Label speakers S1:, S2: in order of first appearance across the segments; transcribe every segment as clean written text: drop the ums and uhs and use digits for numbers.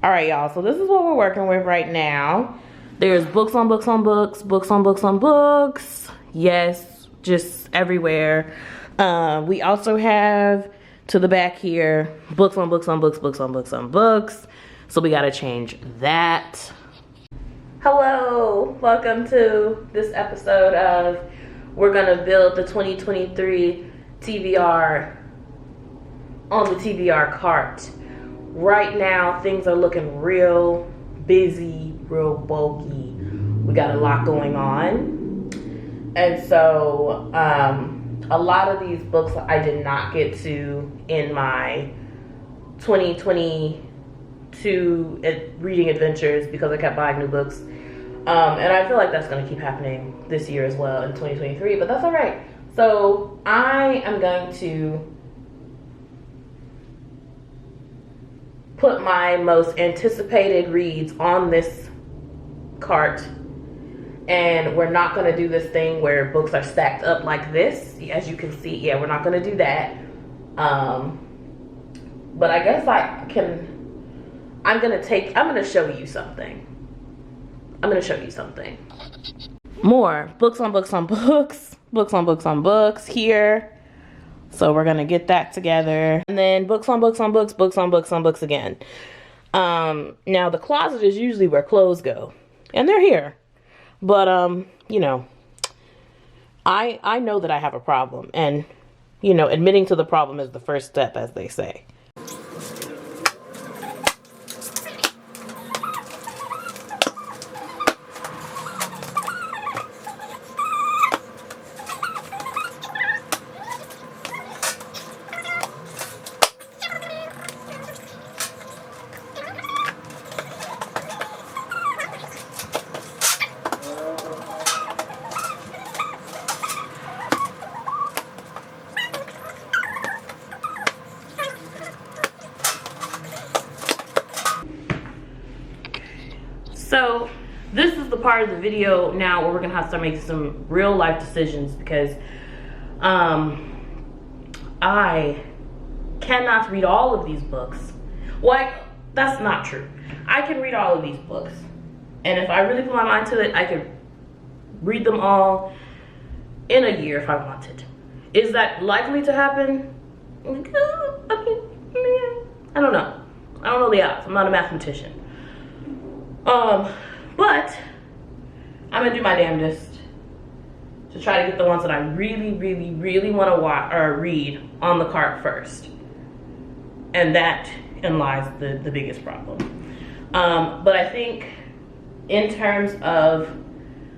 S1: All right, y'all, so this is what we're working with right now. There's books on books on books, books on books on books. Yes, just everywhere. We also have to the back here, books on books on books, books on books on books. So we gotta change that. Hello, welcome to this episode of We're Gonna Build the 2023 TBR on the TBR cart. Right now, things are looking real busy, real bulky. We got a lot going on. And so, a lot of these books I did not get to in my 2022 reading adventures because I kept buying new books. And I feel like that's going to keep happening this year as well in 2023, but that's all right. So I am going to put my most anticipated reads on this cart, and we're not going to do this thing where books are stacked up like this. As you can see, yeah, we're not going to do that. But I guess I'm going to show you something. I'm going to show you something. More books on books on books, books on books on books here. So we're going to get that together. And then books on books on books, books on books on books again. Now the closet is usually where clothes go. And they're here. But, you know, I know that I have a problem. And, you know, admitting to the problem is the first step, as they say. So this is the part of the video now where we're gonna have to start making some real life decisions, because I cannot read all of these books. Well, that's not true. I can read all of these books, and if I really put my mind to it, I could read them all in a year if I wanted. Is that likely to happen? I mean, I don't know. I don't know the odds. I'm not a mathematician. But I'm gonna do my damnedest to try to get the ones that I really, really, really want to watch or read on the cart first. And that lies the biggest problem. But I think in terms of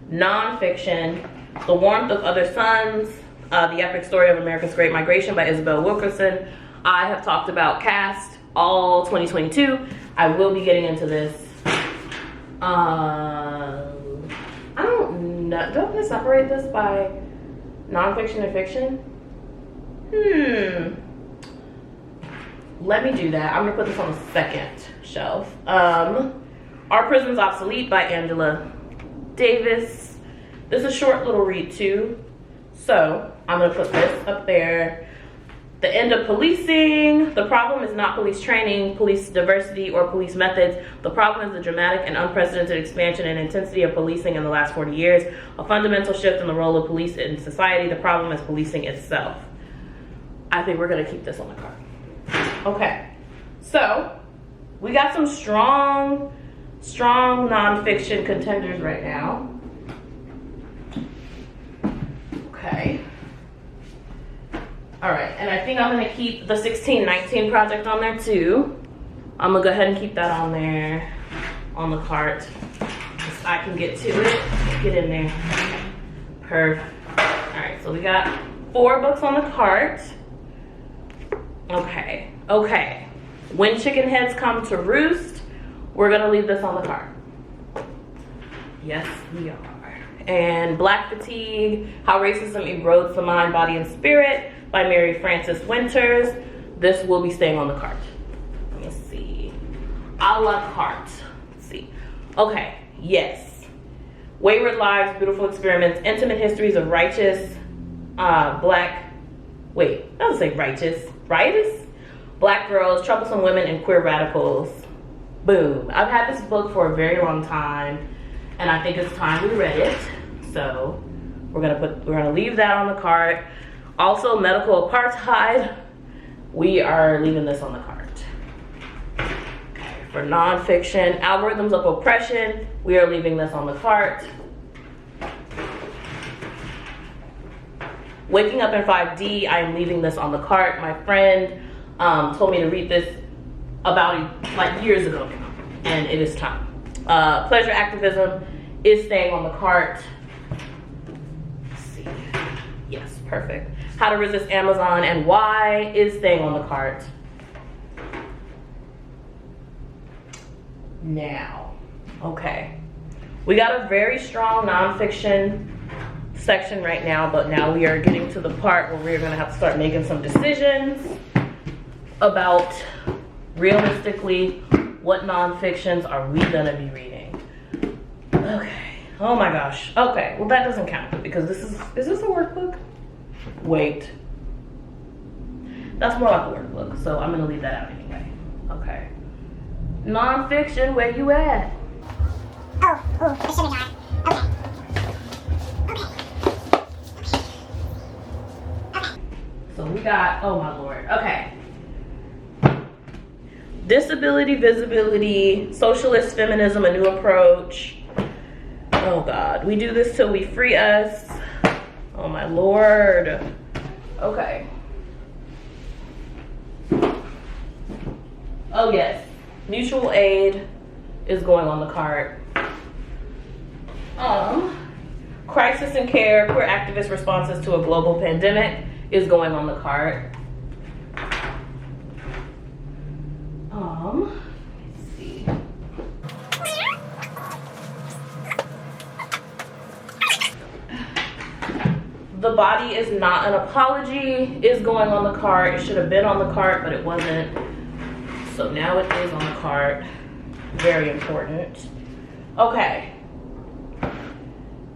S1: nonfiction, The Warmth of Other Suns, The Epic Story of America's Great Migration by Isabel Wilkerson. I have talked about Cast all 2022. I will be getting into this. I don't know. Don't they separate this by nonfiction and fiction? Let me do that. I'm gonna put this on the second shelf. Are Prisons Obsolete by Angela Davis. This is a short little read too. So I'm gonna put this up there. The End of Policing. The problem is not police training, police diversity, or police methods. The problem is the dramatic and unprecedented expansion and intensity of policing in the last 40 years. A fundamental shift in the role of police in society. The problem is policing itself. I think we're gonna keep this on the card. Okay, so we got some strong nonfiction contenders right now. Okay. All right, and I think I'm gonna keep the 1619 project on there too. I'm gonna go ahead and keep that on there, on the cart. Just I can get to it, get in there. Perfect. All right, so we got 4 books on the cart. Okay. When Chicken Heads Come to Roost, we're gonna leave this on the cart. Yes, we are. And Black Fatigue, How Racism Erodes the Mind, Body, and Spirit by Mary Frances Winters. This will be staying on the cart. Let me see. A la carte. Let's see. Okay, yes. Wayward Lives, Beautiful Experiments, Intimate Histories of Righteous, Black girls, troublesome women, and queer radicals. Boom. I've had this book for a very long time, and I think it's time we read it. So we're gonna leave that on the cart. Also, Medical Apartheid. We are leaving this on the cart. Okay. For nonfiction, Algorithms of Oppression, we are leaving this on the cart. Waking Up in 5D, I am leaving this on the cart. My friend told me to read this about like years ago now, and it is time. Pleasure Activism is staying on the cart. Let's see. Yes, perfect. How to Resist Amazon and Why is staying on the cart. Now, okay. We got a very strong nonfiction section right now, but now we are getting to the part where we're gonna have to start making some decisions about realistically what nonfictions are we gonna be reading. Okay. Oh my gosh. Okay. Well, that doesn't count because is this a workbook? Wait. That's more like a workbook, so I'm gonna leave that out anyway. Okay. Nonfiction, where you at?
S2: Oh, it should be not. Okay.
S1: So we got, oh my lord. Okay. Disability, Visibility, Socialist Feminism, A New Approach. Oh God, we do this till we free us. Oh my lord. Okay. Oh yes, Mutual Aid is going on the cart. Crisis and Care, Queer Activist Responses to a Global Pandemic is going on the cart. Let's see. The Body is Not an Apology is going on the cart. It should have been on the cart, but it wasn't. So now it is on the cart. Very important. Okay.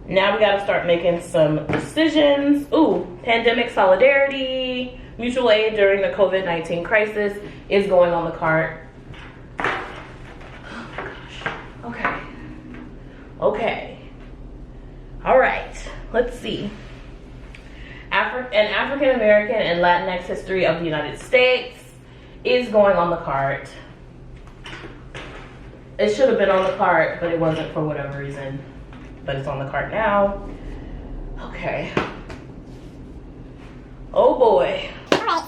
S1: Now we gotta start making some decisions. Ooh, Pandemic Solidarity, Mutual Aid during the COVID-19 crisis is going on the cart. Oh my gosh. Okay. Okay. All right. Let's see. African American and Latinx History of the United States is going on the cart. It should have been on the cart, but it wasn't for whatever reason. But it's on the cart now. Okay. Oh boy.
S2: Alright.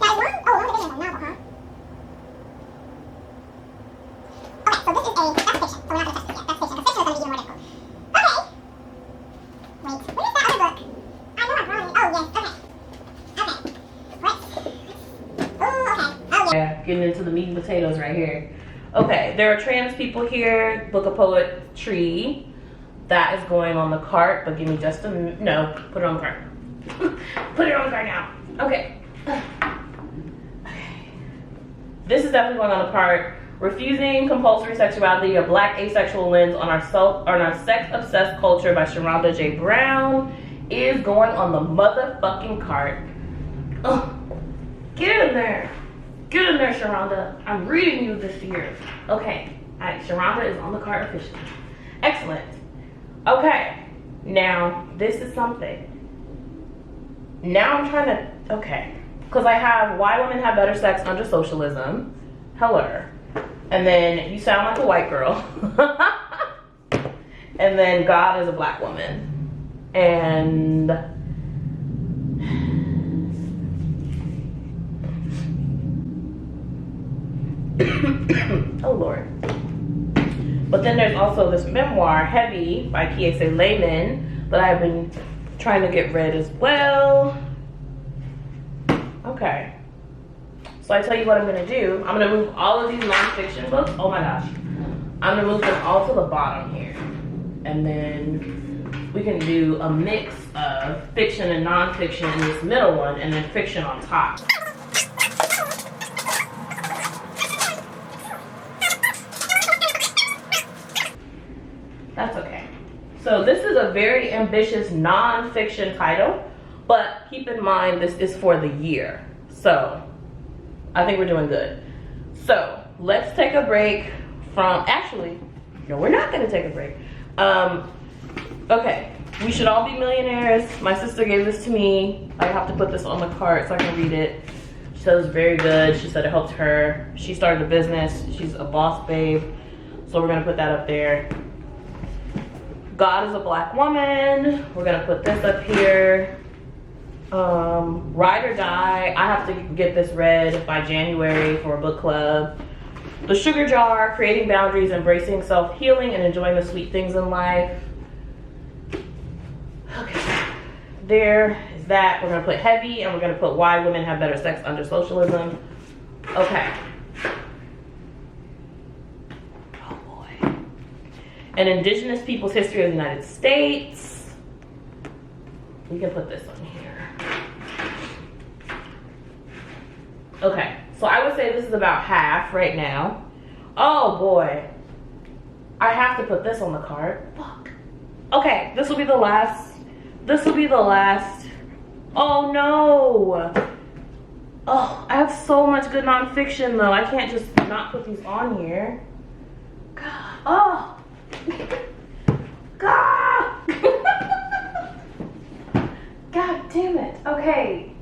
S2: Now one division of novel, huh? Okay, so this is that's fiction. So we're not gonna touch this yet. That's fiction. The fiction is gonna be even more difficult. Okay. Wait, where is that other book? I know I'm wrong. Oh yes, okay. Let's oh, okay. Oh
S1: Yeah, getting into the meat and potatoes right here. Okay, there are trans people here. Book of Poetry. That is going on the cart, but give me just a minute. No, put it on the cart. Put it on the cart now. Okay. This is definitely going on the cart. Refusing Compulsory Sexuality, a Black Asexual Lens on our Sex-Obsessed Culture by Sharonda J. Brown is going on the motherfucking cart. Ugh. Get in there. Get in there, Sharonda. I'm reading you this year. Okay. All right, Sharonda is on the cart officially. Excellent. Okay, now this is something. Now I'm trying to, okay. Because I have Why Women Have Better Sex Under Socialism. Hello. And then You Sound Like a White Girl. And then God is a Black Woman. And oh Lord. But then there's also this memoir, Heavy, by Kiese Layman, that I've been trying to get read as well. Okay. So I tell you what I'm gonna do. I'm gonna move all of these nonfiction books. Oh my gosh. I'm gonna move them all to the bottom here. And then we can do a mix of fiction and nonfiction in this middle one, and then fiction on top. That's okay. So this is a very ambitious non-fiction title, but keep in mind this is for the year. So I think we're doing good. So let's take a break from, actually, no, we're not gonna take a break. Okay, We Should All Be Millionaires. My sister gave this to me. I have to put this on the cart so I can read it. She said it was very good. She said it helped her. She started a business. She's a boss babe. So we're gonna put that up there. God is a Black Woman. We're gonna put this up here. Ride or Die. I have to get this read by January for a book club. The Sugar Jar, Creating Boundaries, Embracing Self-Healing, and Enjoying the Sweet Things in Life. Okay, there is that. We're gonna put Heavy, and we're gonna put Why Women Have Better Sex Under Socialism. Okay. Oh boy. An Indigenous People's History of the United States. We can put this on here. Okay, so I would say this is about half right now. Oh boy. I have to put this on the card. Fuck. Okay, this will be the last. This will be the last. Oh no. Oh, I have so much good nonfiction though. I can't just not put these on here. God. Oh. God. God damn it. Okay.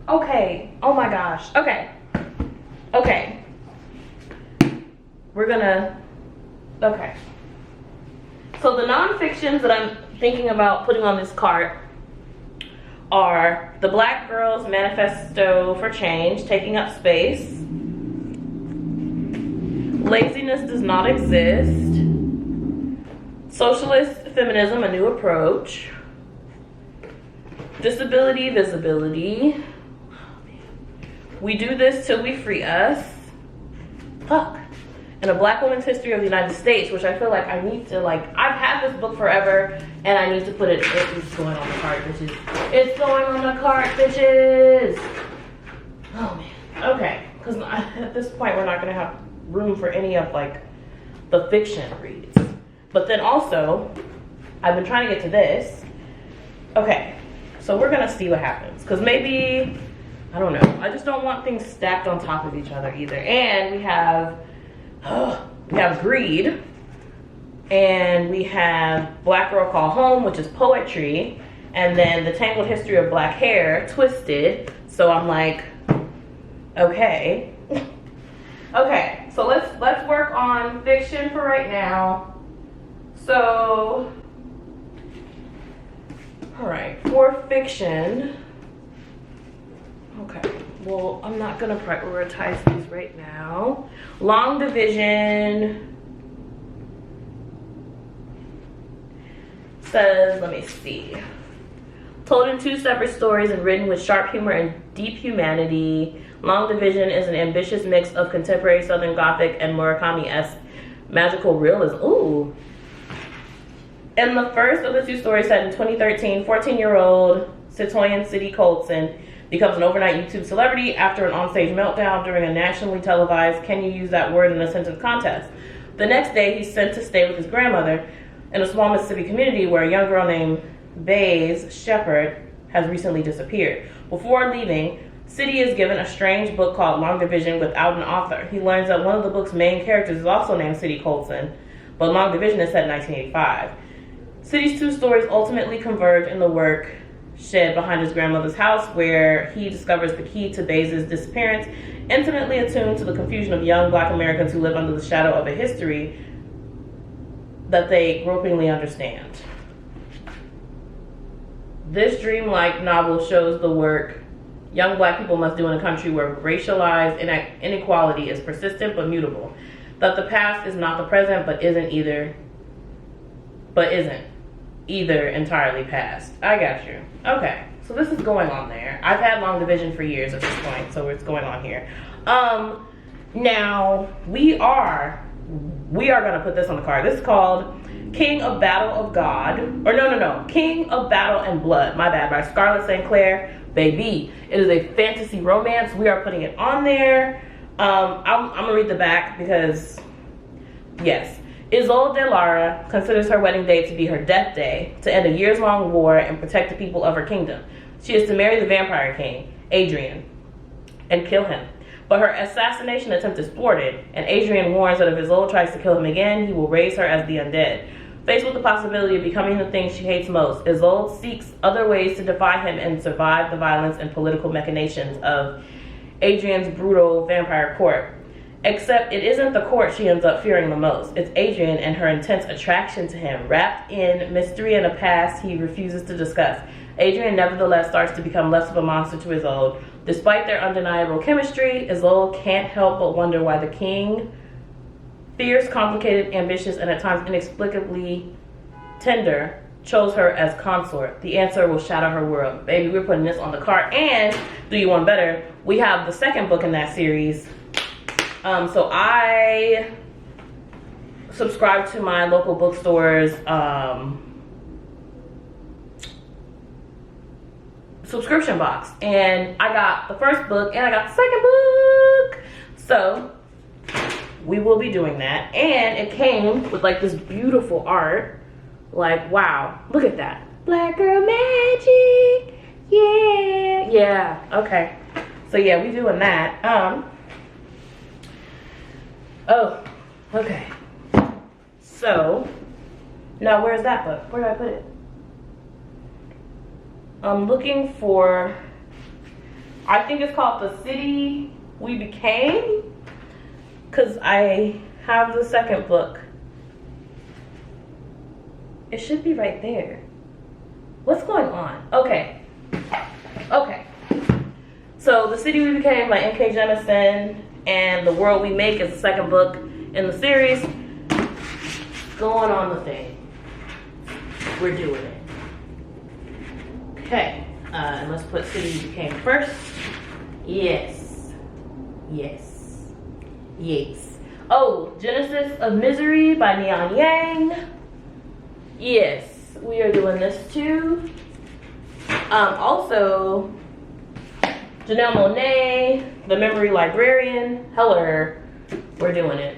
S1: Okay. Oh my gosh. Okay. Okay. We're gonna. Okay. So the nonfictions that I'm thinking about putting on this cart are The Black Girls Manifesto for Change, Taking Up Space. Laziness Does Not Exist. Socialist Feminism, A New Approach. Disability Visibility. We Do This Till We Free Us. Fuck. And A Black Woman's History of the United States, which I feel like I need to, like, I've had this book forever, and I need to put it, it's going on the cart, bitches. It's going on the cart, bitches. Oh, man. Okay. Because at this point, we're not going to have room for any of, like, the fiction reads. But then also, I've been trying to get to this. Okay. So we're going to see what happens. Because maybe, I don't know. I just don't want things stacked on top of each other either. And we have Greed, and we have Black Girl Call Home, which is poetry, and then The Tangled History of Black Hair, Twisted. So I'm like, okay. Okay, so let's work on fiction for right now. So, all right, for fiction, okay. Well, I'm not gonna prioritize these right now. Long Division says, let me see. Told in 2 separate stories and written with sharp humor and deep humanity. Long Division is an ambitious mix of contemporary Southern Gothic and Murakami-esque magical realism. Ooh. In the first of the 2 stories set in 2013, 14-year-old Citoyen City Colson becomes an overnight YouTube celebrity after an onstage meltdown during a nationally televised Can You Use That Word in a Sentence contest. The next day, he's sent to stay with his grandmother in a small Mississippi community where a young girl named Baze Shepherd has recently disappeared. Before leaving, City is given a strange book called Long Division without an author. He learns that one of the book's main characters is also named City Colson, but Long Division is set in 1985. City's 2 stories ultimately converge in the work shed behind his grandmother's house, where he discovers the key to Baze's disappearance, intimately attuned to the confusion of young Black Americans who live under the shadow of a history that they gropingly understand. This dreamlike novel shows the work young Black people must do in a country where racialized inequality is persistent but mutable. That the past is not the present, but isn't either entirely past. I got you. Okay, so this is going on there. I've had Long Division for years at this point, so it's going on here. Now we are gonna put this on the card. This is called King of Battle of God, or no, King of Battle and Blood. My bad, by Scarlett St. Clair. Baby, it is a fantasy romance. We are putting it on there. I'm gonna read the back because, yes. Isolde de Lara considers her wedding day to be her death day, to end a years-long war and protect the people of her kingdom. She is to marry the vampire king, Adrian, and kill him. But her assassination attempt is thwarted, and Adrian warns that if Isolde tries to kill him again, he will raise her as the undead. Faced with the possibility of becoming the thing she hates most, Isolde seeks other ways to defy him and survive the violence and political machinations of Adrian's brutal vampire court. Except it isn't the court she ends up fearing the most. It's Adrian and her intense attraction to him, wrapped in mystery and a past he refuses to discuss. Adrian nevertheless starts to become less of a monster to Isolde. Despite their undeniable chemistry, Isolde can't help but wonder why the king, fierce, complicated, ambitious, and at times inexplicably tender, chose her as consort. The answer will shatter her world. Baby, we're putting this on the cart. And do you want better? We have the second book in that series. So I subscribe to my local bookstore's subscription box, and I got the first book and I got the second book. So we will be doing that, and it came with like this beautiful art. Like, wow, look at that. Black girl magic. Yeah, okay. So yeah, we doing that. Oh, okay. So now where's that book? Where did I put it? I'm looking for, I think it's called The City We Became, because I have the second book. It should be right there. What's going on? Okay. So The City We Became by N.K. Jemisin and The World We Make is the second book in the series. Going on the thing. We're doing it. Okay, and let's put City We Became first. Yes. Oh, Genesis of Misery by Neon Yang. Yes, we are doing this too. Also, Janelle Monáe, The Memory Librarian. Hello, we're doing it.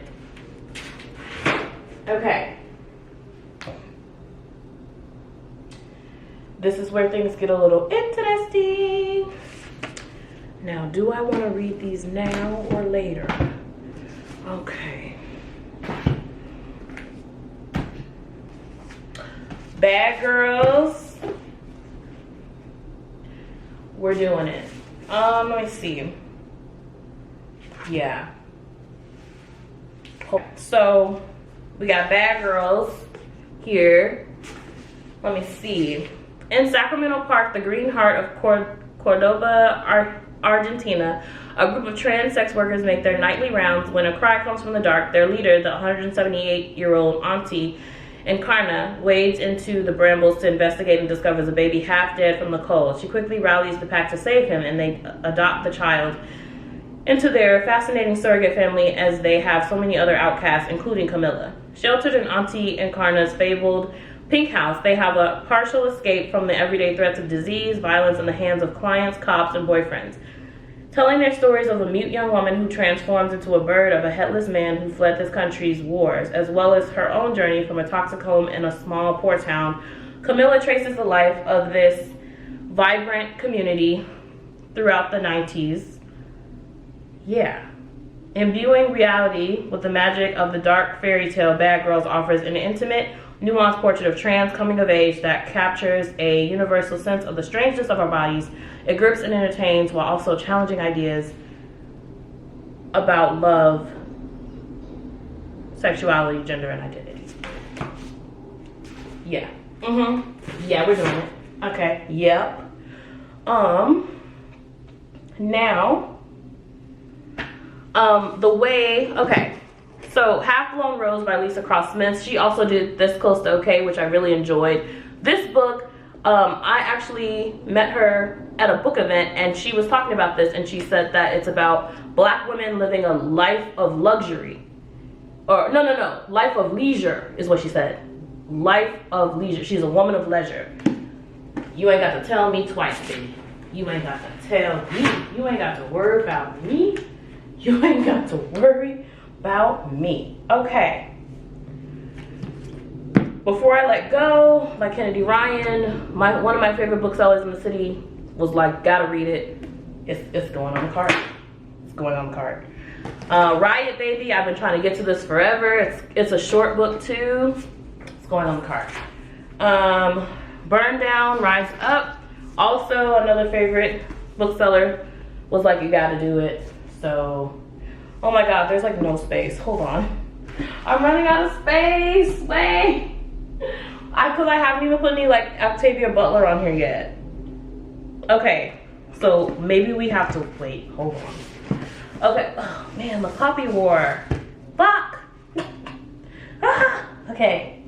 S1: Okay. This is where things get a little interesting. Now, do I want to read these now or later? Okay. Bad Girls. We're doing it. Let me see. Yeah. So, we got Bad Girls here. Let me see. In Sacramento Park, the Green Heart of Cordoba, Argentina, a group of trans sex workers make their nightly rounds when a cry comes from the dark. Their leader, the 178-year-old Auntie Encarna, wades into the brambles to investigate and discovers a baby half dead from the cold. She quickly rallies the pack to save him, and they adopt the child into their fascinating surrogate family, as they have so many other outcasts, including Camilla. Sheltered in Auntie Encarna's fabled Pink House, they have a partial escape from the everyday threats of disease, violence in the hands of clients, cops, and boyfriends. Telling their stories of a mute young woman who transforms into a bird, of a headless man who fled this country's wars, as well as her own journey from a toxic home in a small poor town, Camilla traces the life of this vibrant community throughout the 90s. Yeah. Imbuing reality with the magic of the dark fairy tale, Bad Girls offers an intimate, nuanced portrait of trans coming of age that captures a universal sense of the strangeness of our bodies. It grips and entertains while also challenging ideas about love, sexuality, gender, and identity. Yeah. Yeah, we're doing it. Okay. Yep. Now, okay. So, Half Blown Rose by Lisa Cross Smith. She also did This Close to Okay, which I really enjoyed. This book, I actually met her at a book event, and she was talking about this, and she said that it's about Black women living a life of luxury. Or, no, life of leisure is what she said. Life of leisure. She's a woman of leisure. You ain't got to tell me twice, baby. You ain't got to tell me. You ain't got to worry about me. You ain't got to worry about me. Okay. Before I Let Go by Kennedy Ryan. One of my favorite booksellers in the city was like, gotta read it. It's going on the card. It's going on the cart. Riot Baby, I've been trying to get to this forever. It's a short book too. It's going on the cart. Burn Down, Rise Up. Also another favorite bookseller was like, you gotta do it. So, oh my god, there's like no space. Hold on. I'm running out of space. Wait. Because I haven't even put any like Octavia Butler on here yet. Okay, so maybe we have to wait. Hold on. Okay. Oh man, the Poppy War. Fuck. Ah, okay.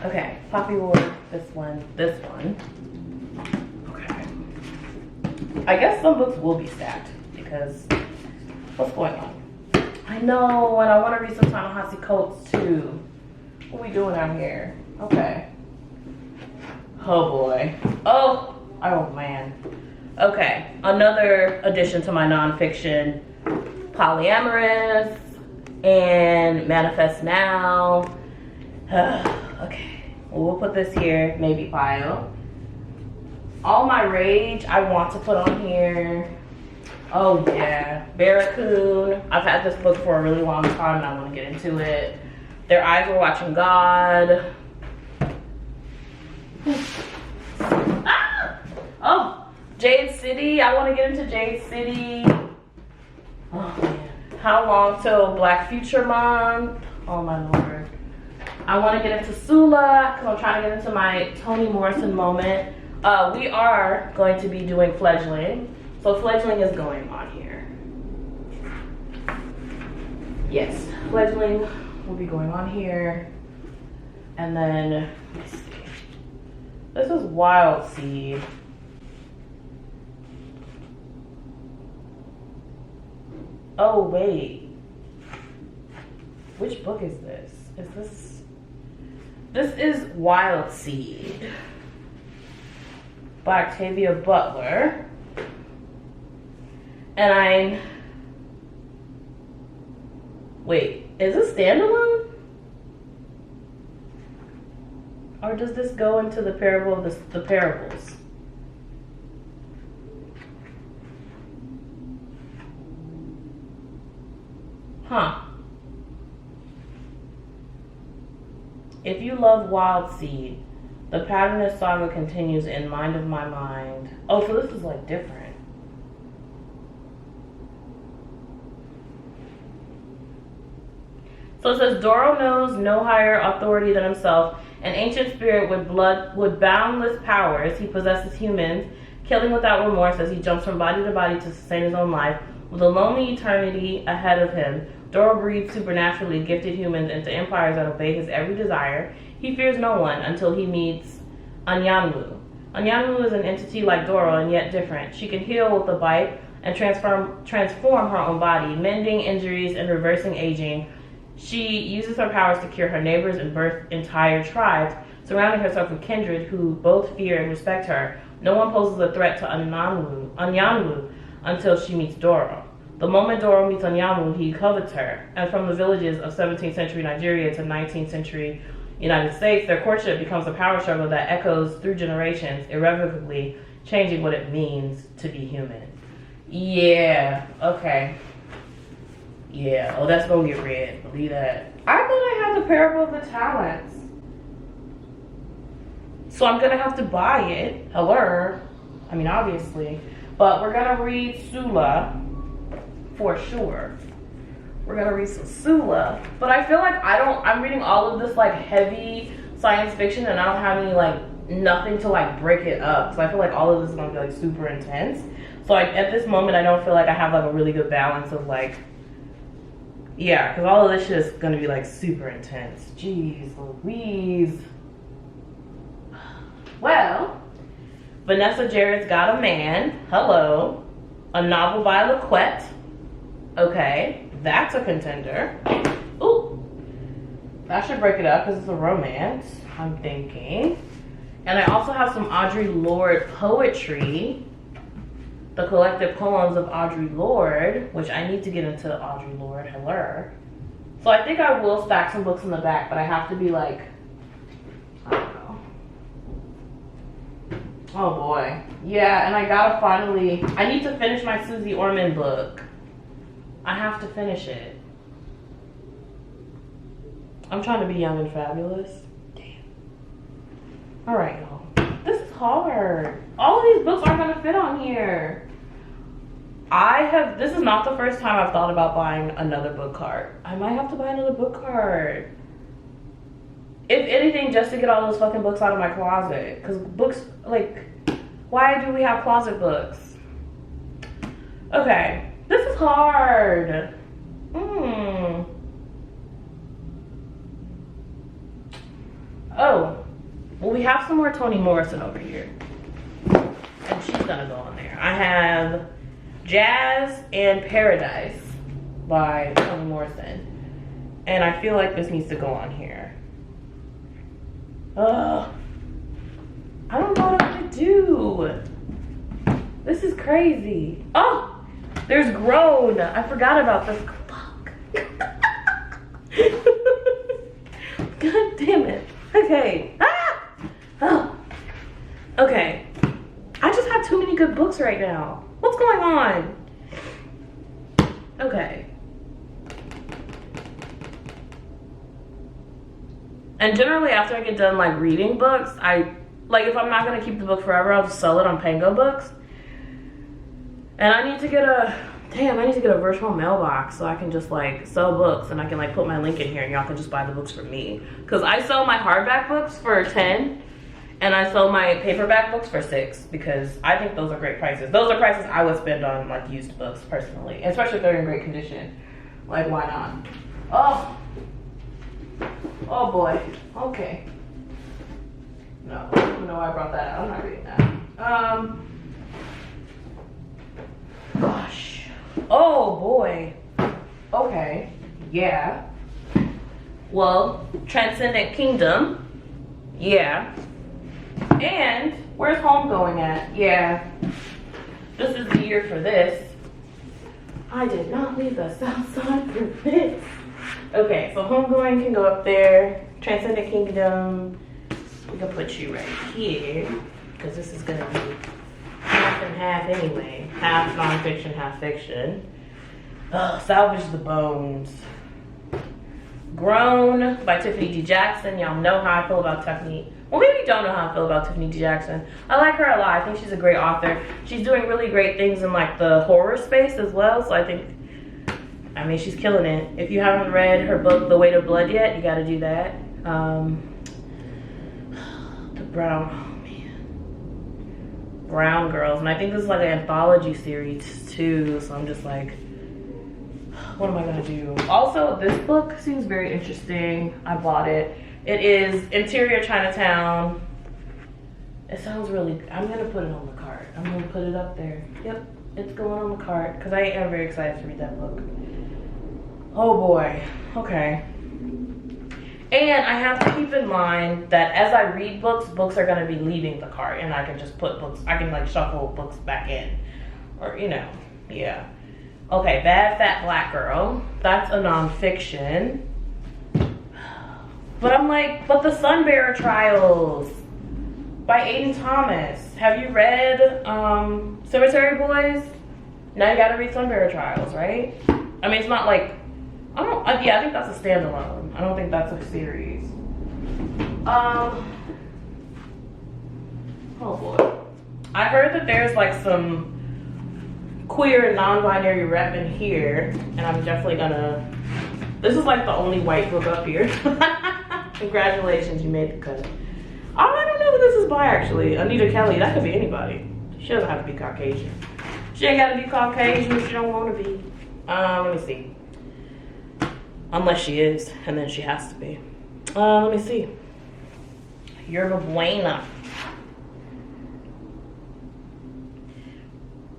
S1: Okay, Poppy War. This one. This one. Okay. I guess some books will be stacked because what's going on? I know, and I want to read some Ta-Nehisi Coates too. What are we doing out here? Okay. Oh boy. Oh man. Okay, another addition to my nonfiction, Polyamorous and Manifest Now. Okay, well, we'll put this here, maybe pile. All My Rage, I want to put on here. Oh yeah, Barracoon. I've had this book for a really long time and I want to get into it. Their Eyes Were Watching God. Ah! Oh, Jade City. I want to get into Jade City. Oh man. How Long Till Black Future Month. Oh my lord. I want to get into Sula because I'm trying to get into my Toni Morrison moment. We are going to be doing Fledgling. So Fledgling is going on here. Yes, Fledgling will be going on here. And then, let me see. This is Wild Seed. Oh, wait. Which book is this? This is Wild Seed by Octavia Butler. And wait, is this standalone? Or does this go into the parable of the parables? Huh. If you love Wild Seed, the pattern of saga continues in Mind of My Mind. Oh, so this is like different. So it says, Doro knows no higher authority than himself, an ancient spirit with boundless powers. He possesses humans, killing without remorse as he jumps from body to body to sustain his own life. With a lonely eternity ahead of him, Doro breeds supernaturally gifted humans into empires that obey his every desire. He fears no one until he meets Anyanwu. Anyanwu is an entity like Doro and yet different. She can heal with a bite and transform her own body, mending injuries and reversing aging. She uses her powers to cure her neighbors and birth entire tribes, surrounding herself with kindred who both fear and respect her. No one poses a threat to Anyanwu until she meets Doro. The moment Doro meets Anyanwu, he covets her, and from the villages of 17th century Nigeria to 19th century United States, their courtship becomes a power struggle that echoes through generations, irrevocably changing what it means to be human. Yeah, okay. Yeah, oh, that's gonna get read. Believe that. I thought I had the Parable of the Talents. So I'm gonna have to buy it. Hello. I mean, obviously. But we're gonna read Sula for sure. We're gonna read some Sula. But I feel like I'm reading all of this like heavy science fiction and I don't have any like nothing to like break it up. So I feel like all of this is gonna be like super intense. So like at this moment I don't feel like I have like a really good balance of like, yeah, because all of this shit is gonna be like super intense. Jeez Louise. Well, Vanessa Jarrett's Got a Man. Hello. A novel by LaQuette. Okay, that's a contender. Ooh, that should break it up because it's a romance, I'm thinking. And I also have some Audre Lorde poetry. The collected poems of Audre Lorde, which I need to get into Audre Lorde. Hello. So I think I will stack some books in the back, but I have to be like, I don't know. Oh boy. Yeah, and I gotta finally, I need to finish my Susie Orman book. I have to finish it. I'm trying to be young and fabulous. Damn. All right, y'all. This is hard. All of these books aren't gonna fit on here. This is not the first time I've thought about buying another book cart. I might have to buy another book cart. If anything, just to get all those fucking books out of my closet. Because books, like, why do we have closet books? Okay, this is hard. Oh, well, we have some more Toni Morrison over here. And she's gonna go on there. I have Jazz and Paradise by Toni Morrison. And I feel like this needs to go on here. Ugh. I don't know what I'm gonna do. This is crazy. Oh, there's Grown. I forgot about this. Fuck. God damn it. Okay. Ah! Oh. Okay. I just have too many good books right now. What's going on? Okay. And generally after I get done like reading books, if I'm not gonna keep the book forever, I'll just sell it on Pango Books. And I need to get a virtual mailbox so I can just like sell books and I can like put my link in here and y'all can just buy the books from me. Cause I sell my hardback books for $10 and I sell my paperback books for $6 because I think those are great prices. Those are prices I would spend on like used books personally, especially if they're in great condition. Like, why not? Oh boy. Okay. No, I don't know why I brought that out. I'm not reading that. Gosh. Oh boy. Okay. Yeah. Well, Transcendent Kingdom. Yeah. And where's Home going at? Yeah. This is the year for this. I did not leave the South Side for this. Okay, so Homegoing can go up there. Transcendent Kingdom. We can put you right here because this is gonna be half and half anyway. Half nonfiction, half fiction. Salvage the Bones. Grown by Tiffany D. Jackson. Y'all know how I feel about Tiffany. Well, maybe you don't know how I feel about Tiffany D. Jackson. I like her a lot. I think she's a great author. She's doing really great things in like the horror space as well. So I mean, she's killing it. If you haven't read her book, The Weight of Blood yet, you gotta do that. The Brown Girls. And I think this is like an anthology series too. So I'm just like, what am I gonna do? Also, this book seems very interesting. I bought it. It is Interior Chinatown. It sounds really, I'm gonna put it on the cart. I'm gonna put it up there. Yep, it's going on the cart because I am very excited to read that book. Oh boy, okay. And I have to keep in mind that as I read books, books are gonna be leaving the cart and I can just put books, I can like shuffle books back in. Or, you know, yeah. Okay, Bad Fat Black Girl. That's a nonfiction. But I'm like, but the Sunbearer Trials by Aiden Thomas. Have you read Cemetery Boys? Now you gotta read Sunbearer Trials, right? I mean, it's not like, yeah, I think that's a standalone. I don't think that's a series. Oh boy. I heard that there's like some queer and non-binary rep in here, and I'm definitely gonna, this is like the only white book up here. Congratulations, you made the cut. Oh, I don't know who this is by actually. Anita Kelly, that could be anybody. She doesn't have to be Caucasian. She ain't gotta be Caucasian if she don't wanna be. Let me see. Unless she is, and then she has to be. Let me see. Yerba Buena.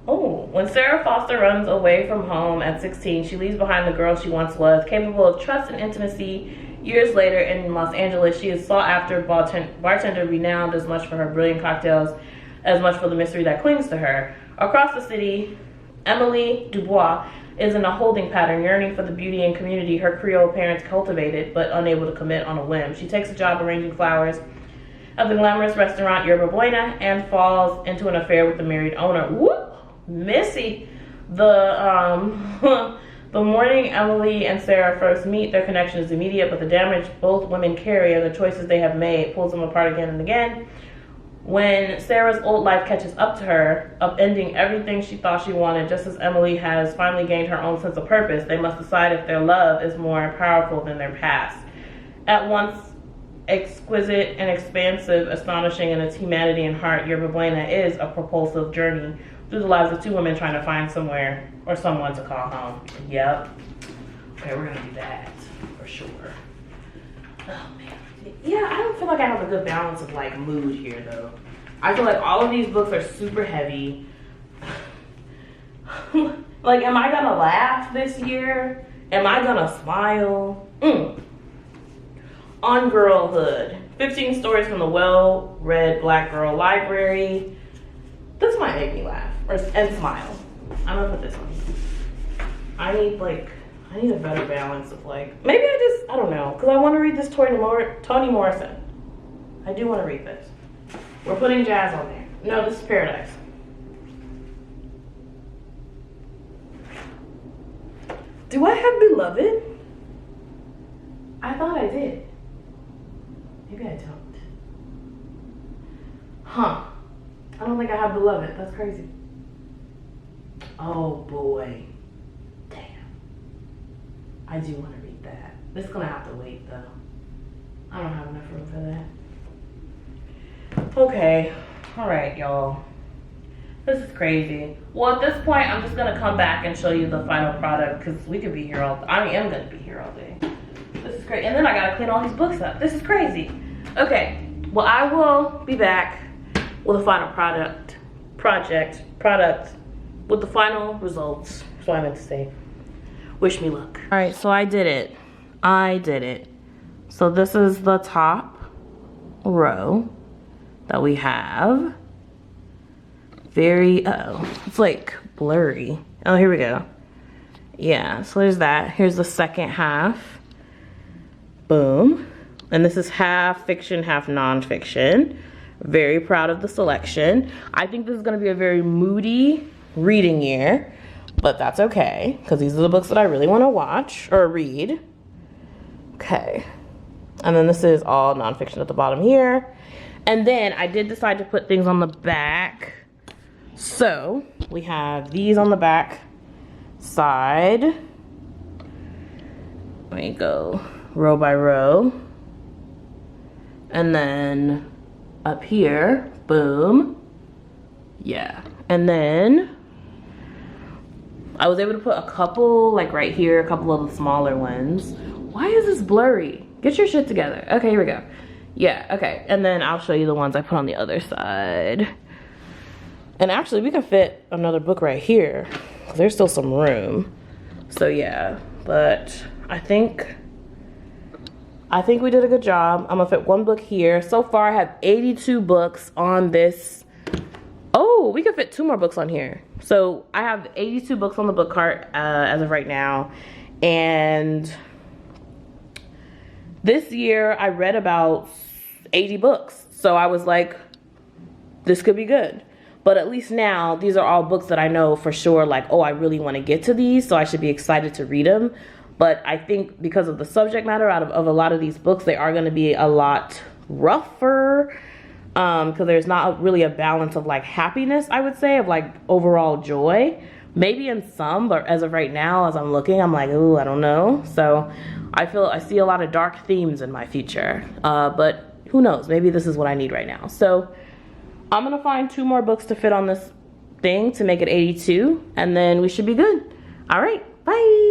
S1: Oh, when Sarah Foster runs away from home at 16, she leaves behind the girl she once was, capable of trust and intimacy. Years later in Los Angeles, she is sought after bartender renowned as much for her brilliant cocktails as much for the mystery that clings to her. Across the city, Emily Dubois is in a holding pattern, yearning for the beauty and community her Creole parents cultivated, but unable to commit on a whim. She takes a job arranging flowers at the glamorous restaurant Yerba Buena and falls into an affair with the married owner. Whoop! Missy, the The morning Emily and Sarah first meet, their connection is immediate, but the damage both women carry and the choices they have made pulls them apart again and again. When Sarah's old life catches up to her, upending everything she thought she wanted, just as Emily has finally gained her own sense of purpose, they must decide if their love is more powerful than their past. At once exquisite and expansive, astonishing in its humanity and heart, Yerba Buena is a propulsive journey through the lives of two women trying to find somewhere or someone to call home. Yep. Okay, we're gonna do that for sure. Oh man. Yeah, I don't feel like I have a good balance of like mood here though. I feel like all of these books are super heavy. Like, am I gonna laugh this year? Am I gonna smile? On Girlhood. 15 stories from the well-read Black Girl Library. This might make me laugh and smile. I'm gonna put this on. I need a better balance of like, maybe I don't know, because I want to read this Toni Morrison. I do want to read this. We're putting jazz on there. No, this is Paradise. Do I have Beloved? I thought I did. Maybe I don't. Huh. I don't think I have Beloved. That's crazy. Oh boy. Damn. I do want to read that. This is gonna have to wait though. I don't have enough room for that. Okay. Alright, y'all. This is crazy. Well, at this point, I'm just gonna come back and show you the final product because we could be here I am gonna be here all day. This is great. And then I gotta clean all these books up. This is crazy. Okay. Well, I will be back with the final product with the final results. That's what I meant to say. Wish me luck. All right, so I did it. So this is the top row that we have. It's like blurry. Oh, here we go. Yeah, so there's that. Here's the second half. Boom. And this is half fiction, half nonfiction. Very proud of the selection. I think this is gonna be a very moody reading year, but that's okay, because these are the books that I really wanna watch or read. Okay. And then this is all nonfiction at the bottom here. And then I did decide to put things on the back. So we have these on the back side. Let me go row by row. And then up here, boom. Yeah. And then I was able to put a couple, like right here, a couple of the smaller ones. Why is this blurry? Get your shit together. Okay, here we go. Yeah, okay. And then I'll show you the ones I put on the other side. And actually, we can fit another book right here. There's still some room. So yeah, but I think we did a good job. I'm gonna fit one book here. So far, I have 82 books on this. Oh, we can fit 2 more books on here. So I have 82 books on the book cart as of right now. And this year, I read about 80 books. So I was like, this could be good. But at least now, these are all books that I know for sure, like, oh, I really want to get to these, so I should be excited to read them. But I think because of the subject matter of a lot of these books, they are going to be a lot rougher, because there's not really a balance of like happiness, I would say, of like overall joy. Maybe in some, but as of right now, as I'm looking, I'm like, ooh, I don't know. So I see a lot of dark themes in my future, but who knows? Maybe this is what I need right now. So I'm gonna find 2 more books to fit on this thing to make it 82, and then we should be good. All right, bye.